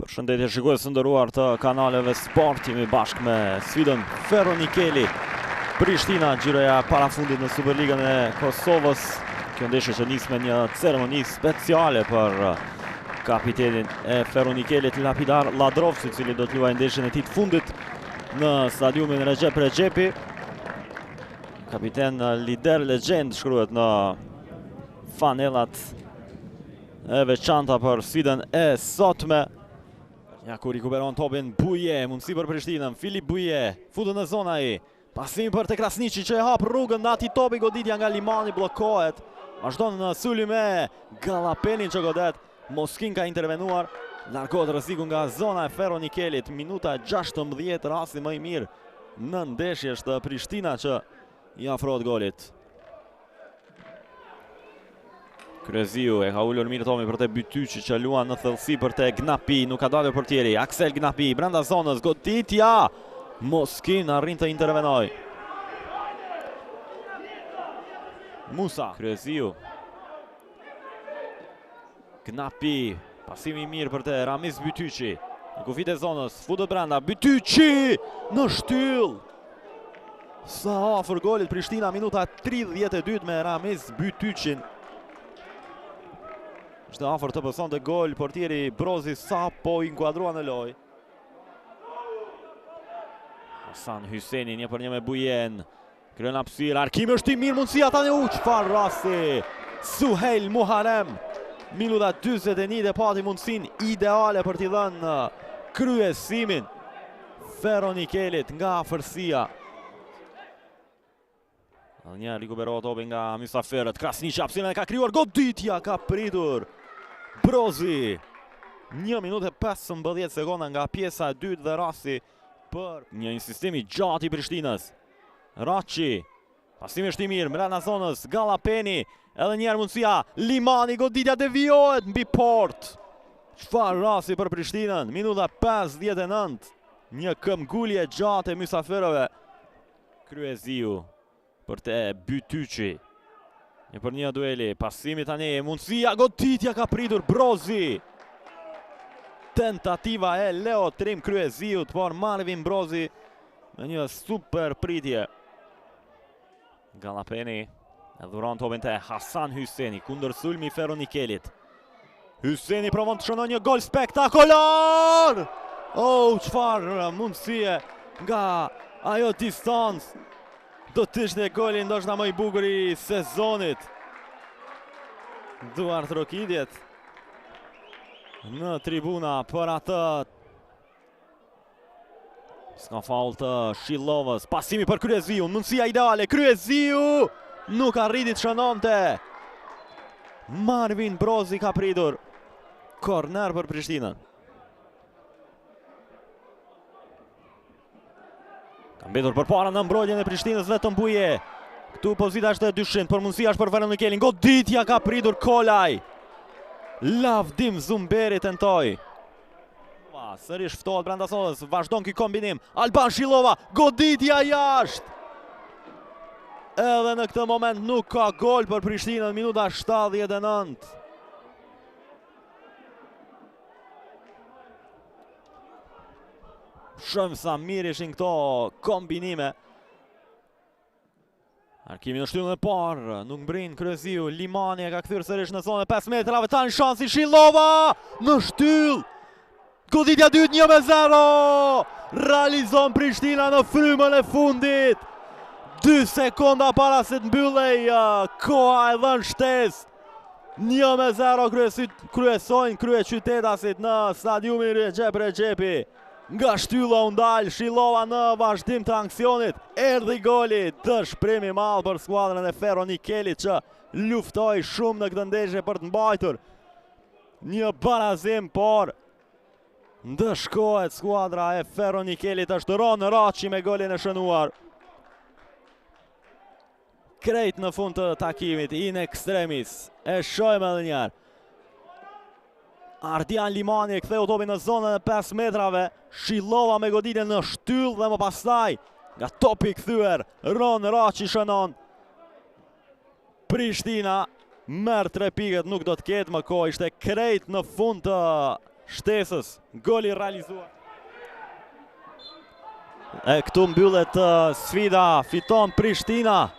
Përshëndetje shikues të nderuar të kanaleve sport, jemi bashkë me sfidën Ferro Nikeli Prishtina, gjyreja parafundit në Superligën e Kosovës. Kjo ndeshje që nis me një ceremoni speciale për kapitenin e Ferro Nikelit, Lapidar Ladrovci, i cili do të luajë ndeshjen e tij të fundit në stadiumin Recep Recepi. Kapiten lider legjend shkruhet në fanellat e veçanta për sfidën e sotme. Ja ku rikuperon topin Buje, mundësi për Prishtinën, Filip Buje, futën në zona i. Pasimi për te Krasniqi që e hap rrugën, nati topi, goditja nga Limani bllokohet. Vazhdon në sulm me Gallapenin që godet. Moskin ka intervenuar, largohet rreziku nga zona e Ferro Nikelit. Minuta 16, rasti më i mirë në ndeshje është Prishtina që i afrohet golit. Kryeziu e ka ullur mirë tomi për te Bytyqi që luan në thellësi për te Gnapi, nuk ka dalë portieri. Aksel Gnapi, brenda zonës, goditja! Moskin arrin të intervenoj. Musa, Kryeziu. Gnapi, pasimi mirë për te Ramiz Bytyqi. Në kufit e zonës, futët brenda, Bytyqi! Në shtyll! Sa afër golit Prishtina, minuta 32 me Ramiz Bytyqin. Ishte afër të pëson të gol, portieri Brozi sa po inkuadrua në loj. Hasan Hyseni, 1-1 me Bujen. Kryen hapësirë, Arkimi është i mirë, mundësia tani çfarë rasti. Suhejl Muharem, minuta 41 dhe pati mundësin ideale për t'i dhënë kryesimin Ferro Nikelit nga afërsia. Një rikuperohet topi nga mysafirët. Krasniqi hapësirën e ka krijuar, goditja ka pritur Brozi. 1 minutë e 15 sekonda nga pjesa e dytë dhe rasti për një insistim i gjatë i Prishtinës. Raçi, pasimi është i mirë, brenda zonës, Gallapeni, edhe njerë mundësia, Limani, goditja devijohet mbi port. Çfarë rasti për Prishtinën, minuta 59, një këmbgulje gjatë e mysafirëve. Kryeziu për te Bytyqi. 1-1 dueli, pasimi tani, mundësia, goditja ka pritur Brozi. Tentativa e Leo Trim Kryeziut, por Marvin Brozi me një super pritje. Gallapeni e dhuron topin te Hasan Hyseni, kundër sulmi Ferro Nikelit. Hyseni provon të shënoj një gol spektakolar! Oh, çfarë mundësie nga ajo distancë. Do të ishte goli ndoshta më i bukur i sezonit. Duart Rokidjet në tribuna për atë. S'ka faul të Shillovës. Pasimi për Kryeziu, mundësia ideale. Kryeziu nuk arriti të shënonte. Marvin Brozi ka pritur. Korner për Prishtinën. Ka mbetur përpara në mbrojtjen e Prishtinës vetëm Buje. Këtu pozita është e dyshim, por mundësia është për Ferro Nikelin. Goditja ka pritur Kolaj. Lavdim Zumberi tentoi. Sërish ftohet brenda zonës, vazhdon ky kombinim. Alban Shillova, goditja jashtë. Edhe në këtë moment nuk ka gol për Prishtinën, minuta 79. Shumë sa mirë ishin këto kombinime. Arkimi në shtyllën e parë, nuk mbrin Kryeziu, Limani e ka kthyer sërish në zonë 5 metrave, tani shansi Shillova në shtyll. Goditja dytë 1-0. Realizon Prishtina në frymën e fundit. 2 sekonda para se të mbyllej koha e dhënë shtesë. 1-0 kryesojnë kryeqytetasit në stadiumin Recep Recepi. Nga shtylla u ndal Shillova në vazhdim të aksionit. Erdhi goli, dëshpërim i madh për skuadrën e Ferro Nikelit që luftoi shumë në këtë ndeshje për të mbajtur një barazim, por ndëshkohet skuadra e Ferro Nikelit. Është Ron Raçi me golin e shënuar. Krejt në fund të takimit, in extremis. E shojmë edhe njerë. Ardian Limani e ktheu topin në zonën e 5 metrave. Shillova me goditjen në shtyll dhe më pastaj nga topi kthyer Ron Raçi shënon. Prishtina merr 3 pikët, nuk do të ketë më kohë, ishte krejt në fund të shtesës, goli realizuar. E këtu mbyllet sfida, fiton Prishtina.